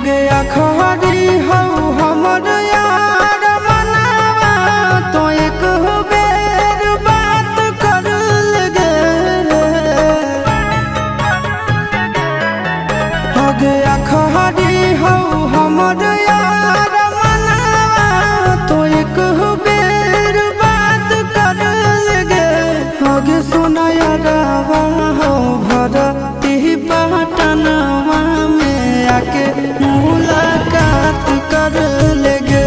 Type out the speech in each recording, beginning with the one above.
गया खरी हो हमर यार मनावा तो एक बेर बात कर लगे हो गया खरी हो हमर यार मनावा तो एक बेर बात कर लगे हो गे सोना यारवा हो भरती पटनवा में आके मुलाकात कर लेगे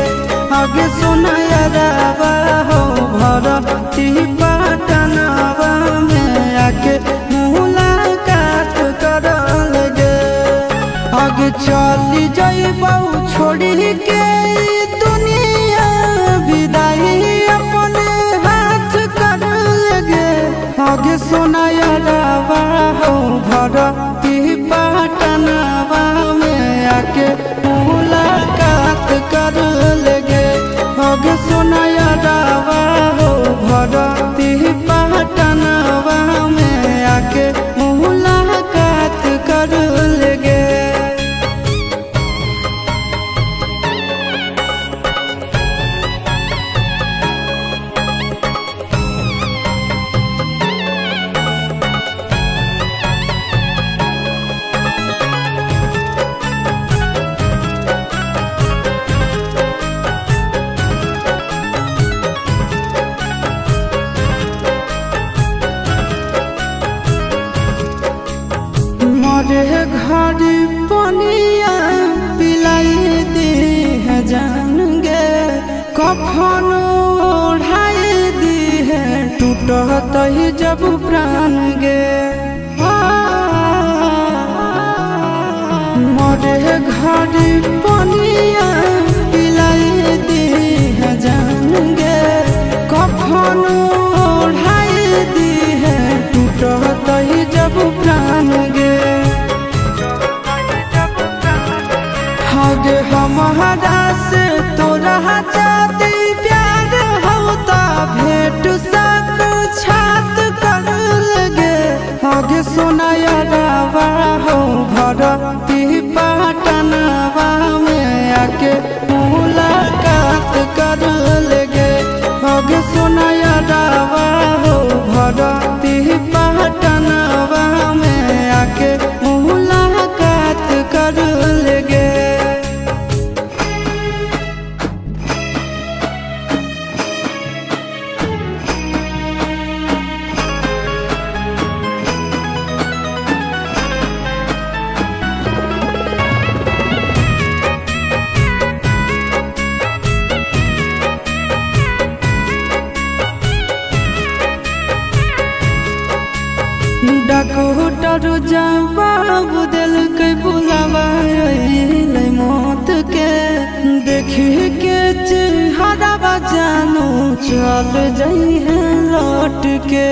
आगे सुना यारवा हो भरती पटनवा में आके मुलाकात कर लेगे आगे चली जाइबौ छोड़ी के दुनिया विदाई अपने हाथ कर लेगे आगे सुना यारवा हो भरती पटनवा में आके मुलाकात कर लेगे आगे सुना यारवा हो भरती पटनवा में आके मुलाकात कर लेगे। मरे घर पनिया पिलाई दी है जान गे कफन ओढ़ाई दी है टूटत ही जब प्राण गे मरे घर पनिया पिलाई दी है जान गे कफन ओढ़ाई दी है टूटत ही जब प्राण गे आगे हमारा से तोरा जाती प्यार होता भेंट साक्षात कर लगे आगे सोना यारवा हो भरती पटनवा में आके मुलाकात कर लेगे आगे सोना यारवा हो भरती पटनवा में आके मुलाकात कर लेगे। डॉक्टर जवाब दिल के बुलावा मौत के देखी के चेहरा जानू चल जाई है लौट के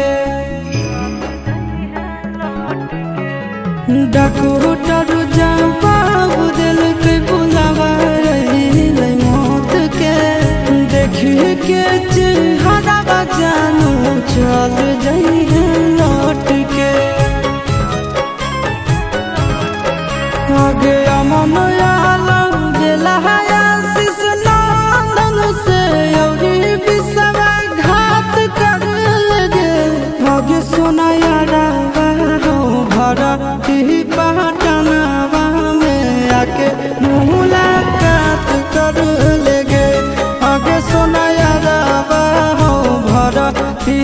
डॉक्टर जवाब दिल के बुलावा मौत के देखी के चेहरा जानू चल जाई है लौट के आगे अमन आलम दिला आशीष नंदन से अभी विश्वासघात कर लगे आगे सोना यारवा हो भरती पटनवा में आके मुलाकात कर लेगे आगे सोना यारवा हो भरती